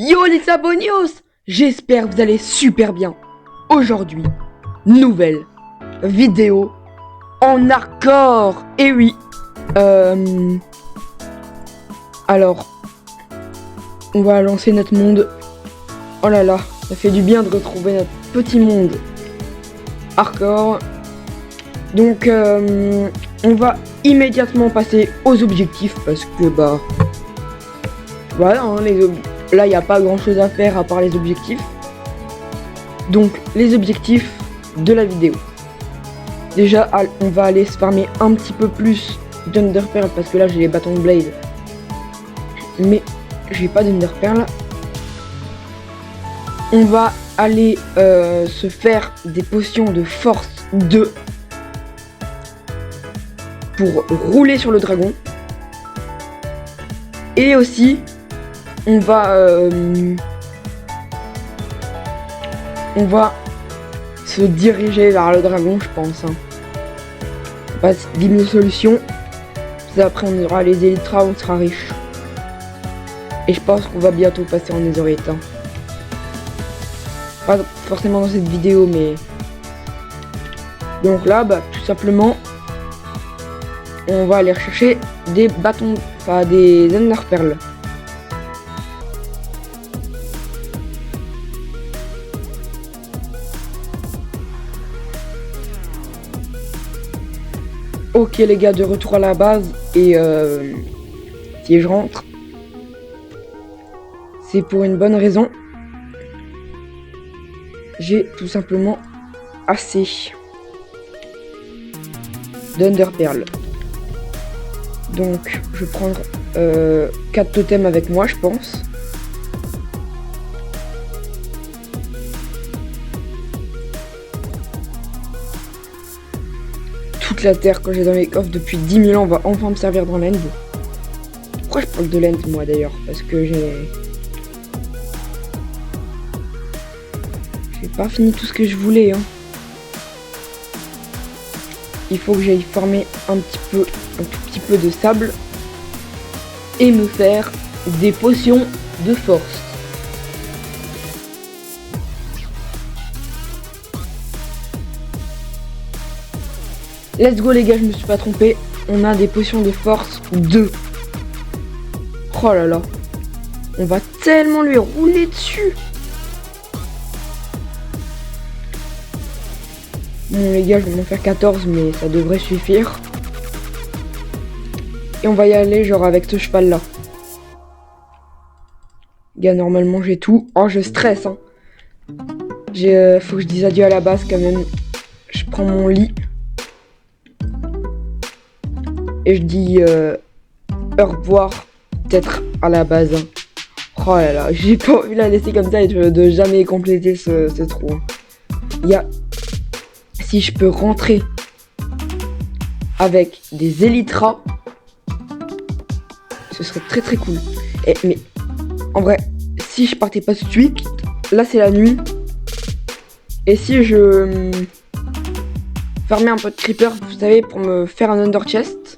Yo les abonnios, j'espère que vous allez super bien. Aujourd'hui, nouvelle vidéo en hardcore. Et oui, alors, on va lancer notre monde. Oh là là, ça fait du bien de retrouver notre petit monde hardcore. Donc, on va immédiatement passer aux objectifs parce que voilà, hein, là il n'y a pas grand chose à faire à part les objectifs. Donc les objectifs de la vidéo. Déjà on va aller se farmer un petit peu plus d'Underpearl parce que là j'ai les bâtons de Blaze. Mais j'ai pas d'Underpearl. On va aller se faire des potions de force 2 pour rouler sur le dragon. Et aussi on va se diriger vers le dragon, je pense. On va dire nos solutions. Après on aura les Elytras, on sera riche. Et je pense qu'on va bientôt passer en Netherite. Pas forcément dans cette vidéo, mais... Donc là, tout simplement, on va aller rechercher des bâtons, enfin des Enderpearls. Ok les gars, de retour à la base et si je rentre, c'est pour une bonne raison. J'ai tout simplement assez d'Underpearl. Donc je vais prendre 4 totems avec moi, je pense. Toute la terre que j'ai dans mes coffres depuis 10 000 ans va enfin me servir dans l'end. Pourquoi je parle de l'end moi d'ailleurs? Parce que j'ai pas fini tout ce que je voulais. Hein. Il faut que j'aille former un tout petit peu de sable et me faire des potions de force. Let's go les gars, je me suis pas trompé. On a des potions de force 2. Oh là là. On va tellement lui rouler dessus. Bon les gars, je vais m'en faire 14, mais ça devrait suffire. Et on va y aller genre avec ce cheval là. Gars, normalement j'ai tout. Oh, je stresse hein. Faut que je dise adieu à la base quand même. Je prends mon lit. Et je dis au revoir peut-être à la base. Hein. Oh là là, j'ai pas envie de la laisser comme ça et de jamais compléter ce trou. Hein. Il y a... Si je peux rentrer avec des Elytras, ce serait très très cool. Mais en vrai, si je partais pas tout de suite, là c'est la nuit. Et si je fermais un peu de creeper, vous savez, pour me faire un under chest.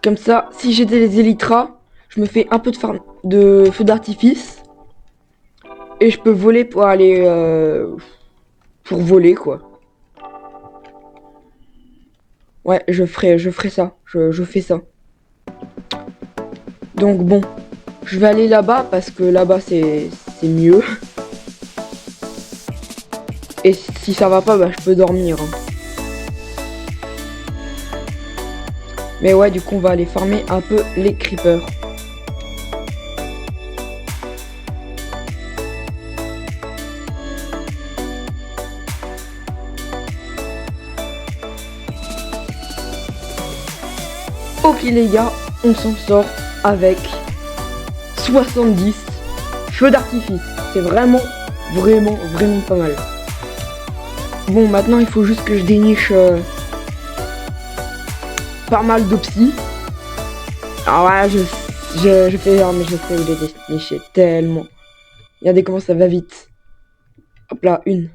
Comme ça, si j'étais les Elytras, je me fais un peu de feu d'artifice. Et je peux voler pour aller... pour voler quoi. Ouais, je ferai ça. Je fais ça. Donc bon, je vais aller là-bas parce que là-bas c'est mieux. Et si ça va pas, je peux dormir. Hein. Mais ouais, du coup on va aller farmer un peu les creepers. Ok les gars, on s'en sort avec 70 feux d'artifice. C'est vraiment pas mal. Bon, maintenant il faut juste que je déniche pas mal de psy. Ah ouais, je fais mais je sais où les dénicher tellement. Regardez comment ça va vite. Hop là, une.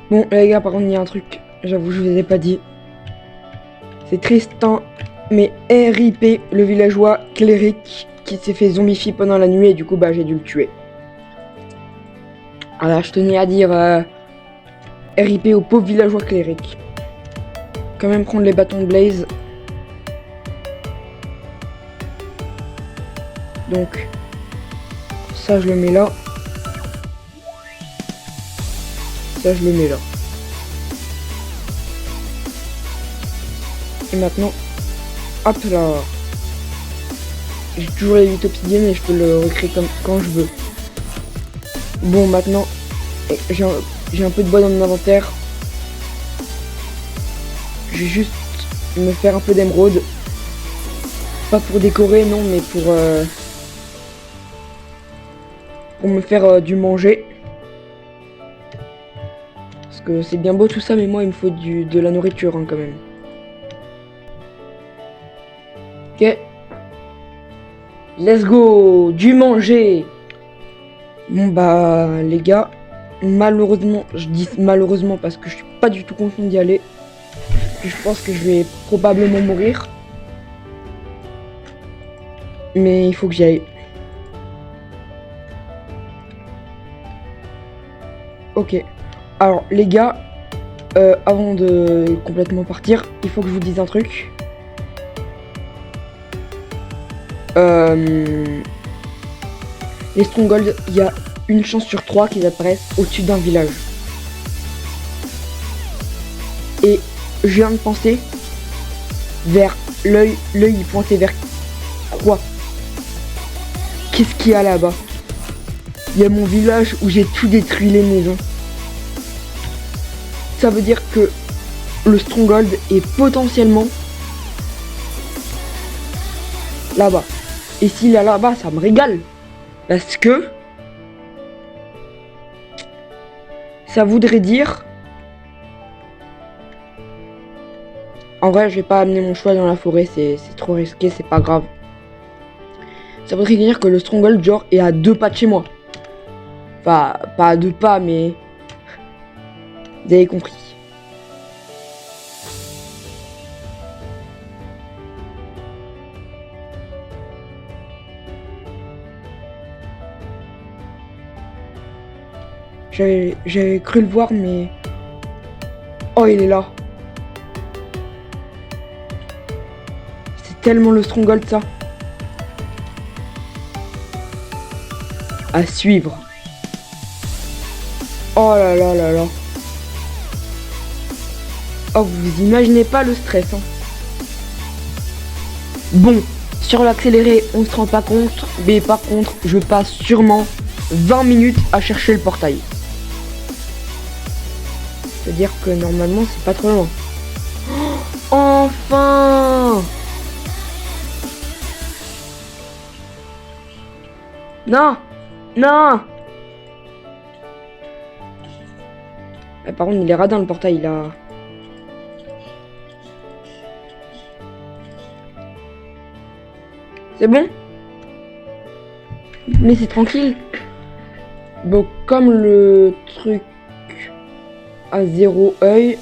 Bon, les gars, par contre, il y a un truc, j'avoue, je vous ai pas dit. C'est triste, hein, mais RIP, le villageois cléric qui s'est fait zombifier pendant la nuit et du coup, bah, j'ai dû le tuer. Voilà, je tenais à dire RIP au pauvre villageois cléric. Quand même prendre les bâtons de Blaze. Donc, ça, je le mets là. Ça, je le mets là. Et maintenant, hop là. J'ai toujours les 8 obsidiennes et je peux le recréer comme quand je veux. Bon, maintenant, j'ai un peu de bois dans mon inventaire. Je vais juste me faire un peu d'émeraude. Pas pour décorer, non, mais pour me faire du manger. Parce que c'est bien beau tout ça, mais moi, il me faut de la nourriture, hein, quand même. Ok. Let's go. Du manger. Bon, bah, les gars, malheureusement, je dis malheureusement parce que je suis pas du tout content d'y aller. Je pense que je vais probablement mourir. Mais il faut que j'y aille. Ok. Alors, les gars, avant de complètement partir, il faut que je vous dise un truc. Les strongholds, il y a une chance sur 3 qu'ils apparaissent au-dessus d'un village. Et je viens de penser vers l'œil il pointait vers quoi? Qu'est-ce qu'il y a là-bas? Il y a mon village où j'ai tout détruit, les maisons. Ça veut dire que le stronghold est potentiellement là-bas. Et s'il est là-bas, ça me régale. Parce que ça voudrait dire... En vrai, je vais pas amener mon cheval dans la forêt, c'est trop risqué, c'est pas grave. Ça voudrait dire que le stronghold, genre, est à 2 pas de chez moi. Enfin, pas à 2 pas, mais... Vous avez compris. J'avais cru le voir, mais... Oh, il est là. C'est tellement le stronghold, ça. À suivre. Oh là là là là. Oh, vous imaginez pas le stress, hein. Bon, sur l'accéléré, on se rend pas compte, mais par contre, je passe sûrement 20 minutes à chercher le portail. C'est-à-dire que normalement, c'est pas trop loin. Oh, enfin! Non! Non! Par contre, il est radin le portail là. C'est bon? Mais c'est tranquille. Bon, comme le truc à 0 œil,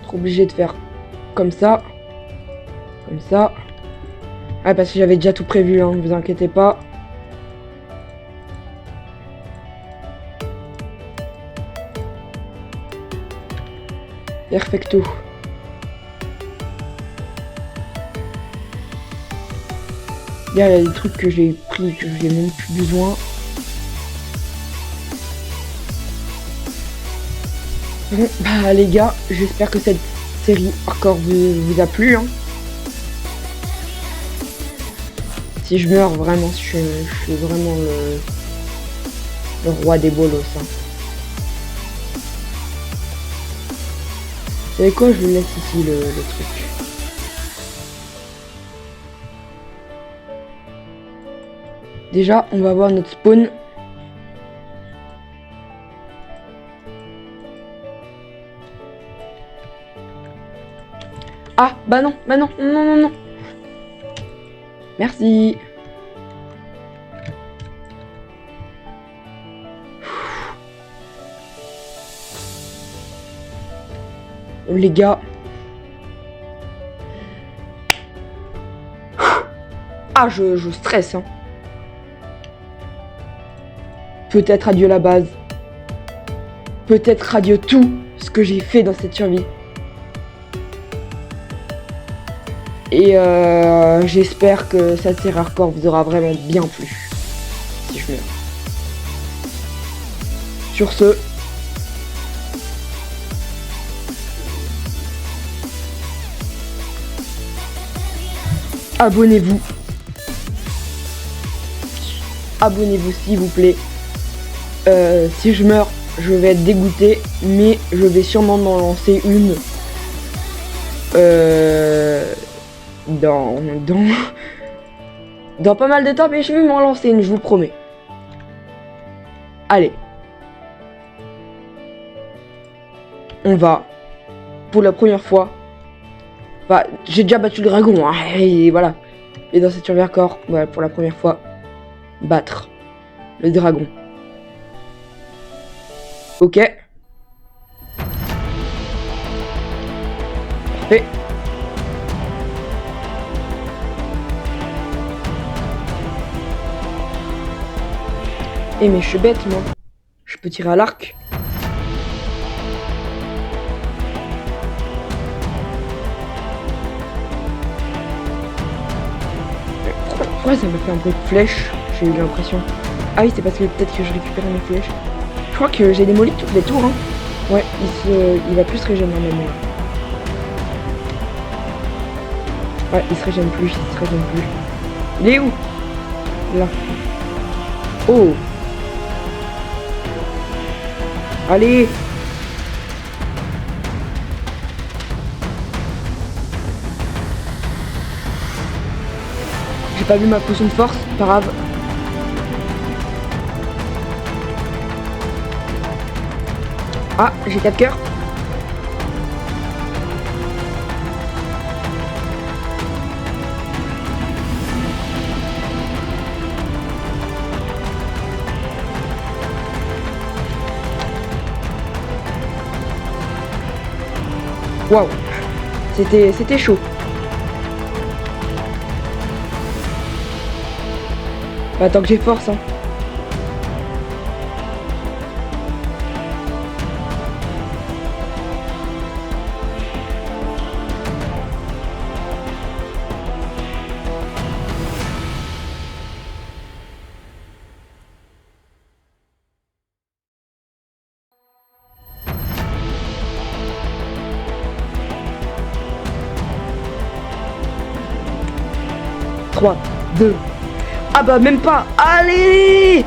trop obligé de faire comme ça. Comme ça. Ah, parce que j'avais déjà tout prévu, hein, ne vous inquiétez pas. Perfecto. Là, il y a des trucs que j'ai pris que j'ai même plus besoin. Bon, bah les gars, j'espère que cette série encore vous a plu. Hein. Si je meurs vraiment, je suis vraiment le roi des bolos. Hein. Vous savez quoi, je le laisse ici le truc. Déjà, on va voir notre spawn. Ah, bah non, non, non. Merci. Les gars. Ah, je stresse, hein. Peut-être adieu la base. Peut-être adieu tout ce que j'ai fait dans cette survie. Et j'espère que cette série hardcore vous aura vraiment bien plu. Si je meurs. Sur ce, abonnez-vous. Abonnez-vous s'il vous plaît. Si je meurs, je vais être dégoûté, mais je vais sûrement m'en lancer une. Dans pas mal de temps, mais je vais m'en lancer une, je vous promets. Allez. On va, pour la première fois, bah, j'ai déjà battu le dragon, hein, et voilà. Et dans cette survie hardcore, voilà, pour la première fois, battre le dragon. Ok. Parfait. Eh mais je suis bête moi. Je peux tirer à l'arc. Pourquoi ça me fait un peu de flèche? J'ai eu l'impression. Ah oui, c'est parce que peut-être que je récupère mes flèches. Je crois que j'ai démoli toutes les tours, hein. Ouais, il va plus se régénérer même. Ouais, il se régène plus, Il est où? Là. Oh. Allez. J'ai pas vu ma potion de force, pas grave. Ah, j'ai 4 cœurs. Waouh, c'était chaud. Bah, tant que j'ai force, hein. Trois, 2. Ah bah même pas. Allez!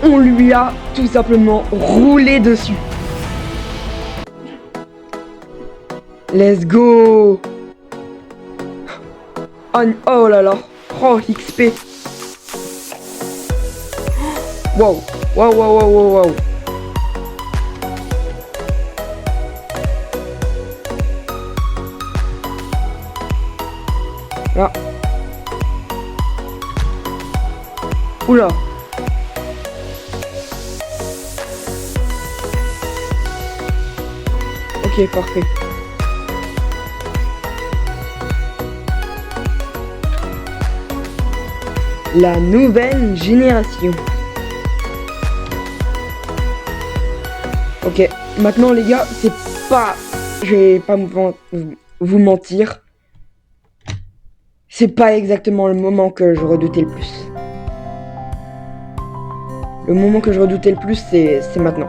On lui a tout simplement roulé dessus. Let's go! Oh là là. Oh, XP. Wow. Wow. Là. Oula. Ok, parfait. La nouvelle génération. Ok, maintenant les gars, c'est pas... Je vais pas vous mentir. C'est pas exactement le moment que je redoutais le plus. Le moment que je redoutais le plus, c'est maintenant.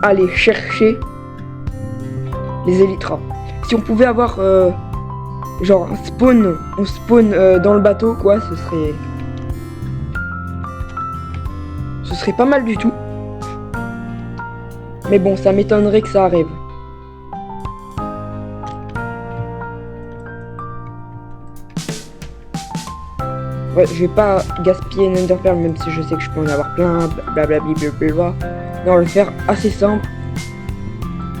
Allez chercher les élytras. Si on pouvait avoir genre un spawn, on spawn dans le bateau, quoi, ce serait pas mal du tout. Mais bon, ça m'étonnerait que ça arrive. Ouais, je vais pas gaspiller une enderpearl, même si je sais que je peux en avoir plein, blablabla. Mais on va le faire assez simple.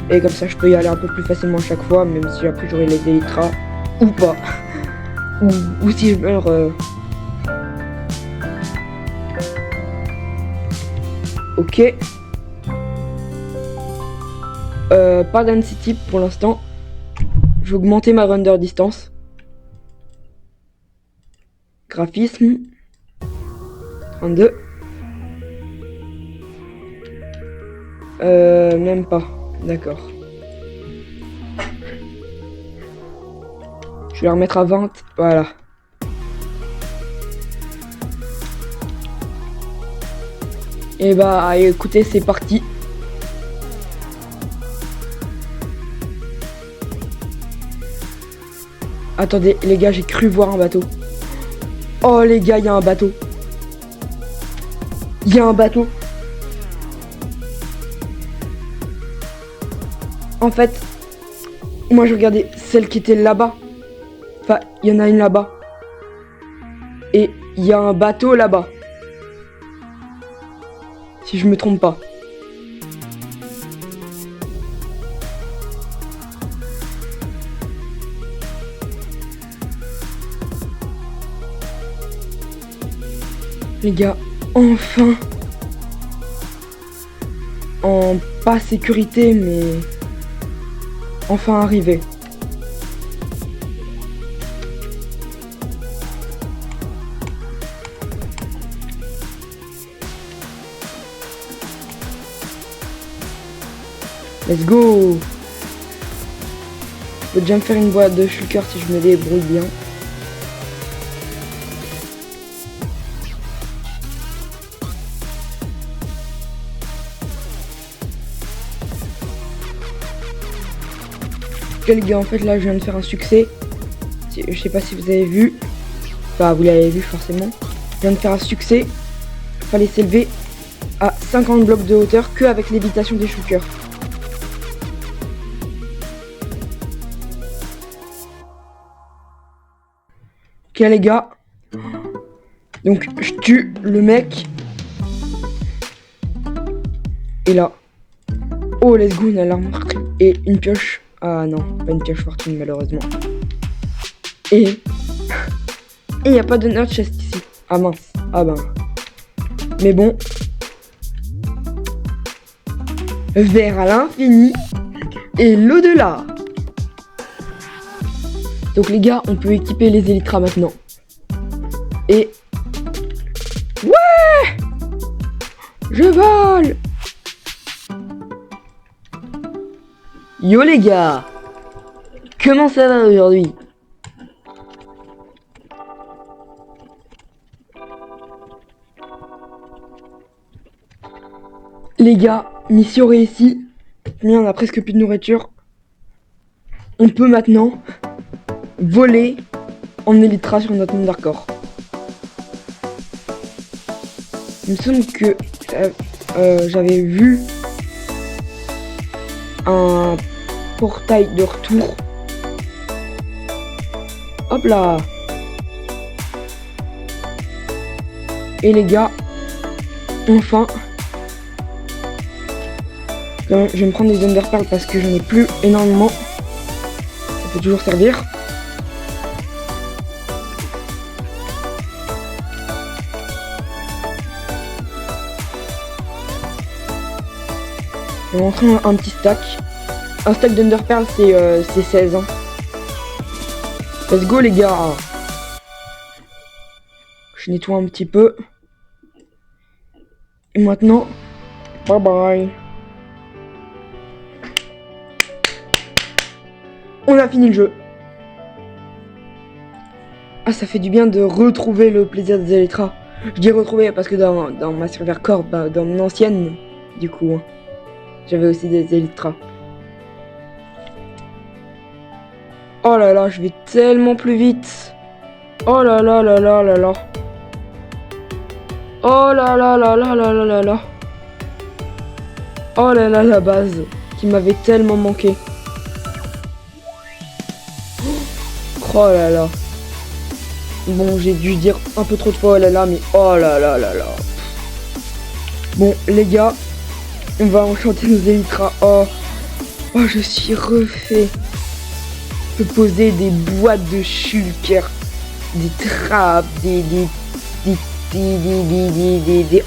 Et comme ça, je peux y aller un peu plus facilement à chaque fois, même si après j'aurai les élytras ou pas. ou si je meurs. Ok. pas density pour l'instant. Je vais augmenter ma render distance. Graphisme. 32. Même pas. D'accord. Je vais la remettre à 20. Voilà. Et bah écoutez, c'est parti. Attendez les gars, j'ai cru voir un bateau. Oh les gars, il y a un bateau. Il y a un bateau. En fait, moi je regardais celle qui était là-bas. Enfin, il y en a une là-bas. Et il y a un bateau là-bas. Si je me trompe pas. Les gars, enfin. En pas sécurité, mais enfin arrivé. Let's go. Je peux déjà me faire une boîte de shulker si je me débrouille bien. Ok les gars, en fait là je viens de faire un succès. Je sais pas si vous avez vu. Enfin vous l'avez vu forcément. Je viens de faire un succès. Fallait s'élever à 50 blocs de hauteur que avec l'évitation des shulkers. Ok les gars. Donc je tue le mec. Et là. Oh let's go, on a l'armure et une pioche. Ah non, pas une pioche fortune malheureusement. Et il n'y a pas de nerd chest ici. Ah mince. Ah ben. Mais bon. Vers à l'infini et l'au-delà. Donc les gars, on peut équiper les élytras maintenant. Et... Ouais! Je vole! Yo les gars! Comment ça va aujourd'hui? Les gars, mission réussie. Mais on a presque plus de nourriture. On peut maintenant voler en élytra sur notre monde hardcore. Il me semble que j'avais vu un portail de retour. Hop là. Et les gars, enfin. Je vais me prendre des underpearls parce que j'en ai plus énormément. Ça peut toujours servir. Je vais rentrer un petit stack. Un stack d'underpearls c'est 16 hein. Let's go les gars. Je nettoie un petit peu. Et maintenant, bye bye. On a fini le jeu. Ah, ça fait du bien de retrouver le plaisir des élytras. Je dis retrouver parce que dans ma serveur corp, dans mon ancienne, du coup, hein, j'avais aussi des élytras. Oh là là, je vais tellement plus vite. Oh là là là là là là. Oh là là là là là là là là. Oh là là, la base qui m'avait tellement manqué. Oh là là. Bon, j'ai dû dire un peu trop de fois oh là là, mais oh là là là là. Bon, les gars, on va enchanter nos élytras. Oh, je suis refait. Je peux poser des boîtes de shulker, des trappes, des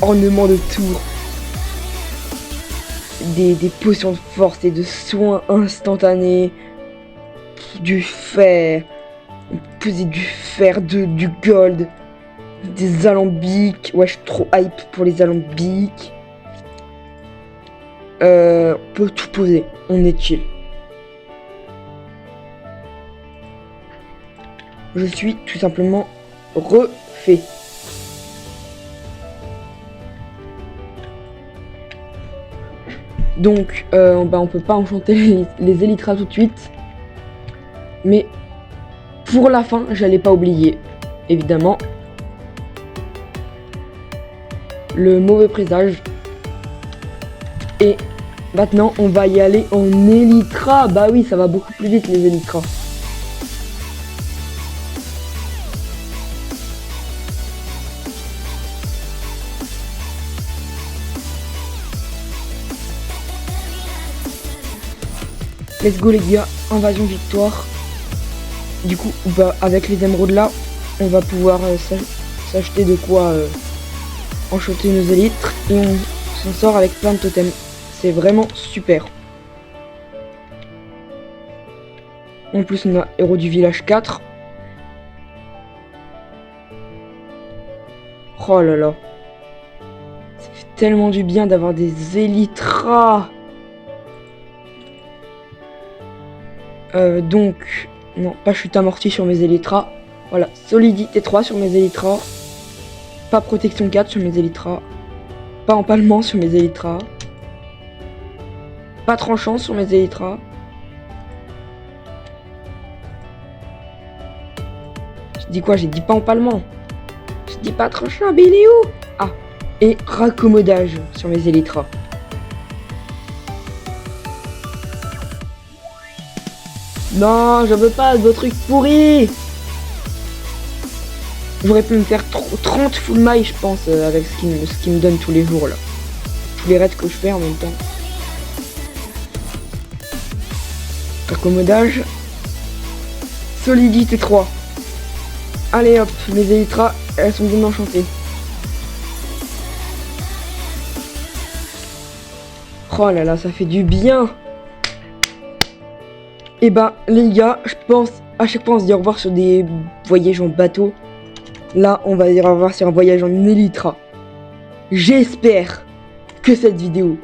ornements de tour. des potions de force et de soins instantanés, du fer, on peut poser du fer, du gold, des alambics. Ouais, je suis trop hype pour les alambics. On peut tout poser, on est chill. Je suis tout simplement refait. Donc, on peut pas enchanter les élytras tout de suite. Mais pour la fin, j'allais pas oublier, évidemment, le mauvais présage. Et maintenant, on va y aller en élytra. Bah oui, ça va beaucoup plus vite les élytras. Let's go les gars, invasion victoire. Du coup, avec les émeraudes là, on va pouvoir s'acheter de quoi enchanter nos élytres. Et on s'en sort avec plein de totems. C'est vraiment super. En plus, on a héros du village 4. Oh là là. Ça fait tellement du bien d'avoir des élytras. Donc, non, pas chute amortie sur mes élytras. Voilà, solidité 3 sur mes élytras. Pas protection 4 sur mes élytras. Pas empalement sur mes élytras. Pas tranchant sur mes élytras. Je dis quoi? J'ai dit pas empalement. Je dis pas tranchant, mais il est où? Ah, et raccommodage sur mes élytras. Non, je veux pas de vos trucs pourris. J'aurais pu me faire 30 full mailles, je pense, avec ce qui me donne tous les jours là. Tous les raids que je fais en même temps. Accommodage. Solidité 3. Allez hop, mes élytras, elles sont bien enchantées. Oh là là, ça fait du bien. Et bah les gars, je pense à chaque fois on se dit au revoir sur des voyages en bateau. Là on va dire au revoir sur un voyage en élytra. J'espère que cette vidéo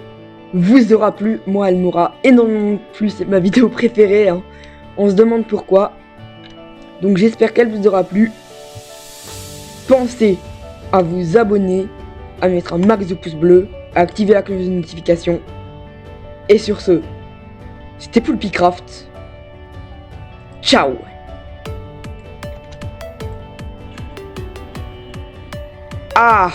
vous aura plu. Moi elle m'aura énormément plu, c'est ma vidéo préférée hein. On se demande pourquoi. Donc j'espère qu'elle vous aura plu. Pensez à vous abonner, à mettre un max de pouces bleus, à activer la cloche de notification. Et sur ce, c'était Poulpicraft. Ciao. Ah.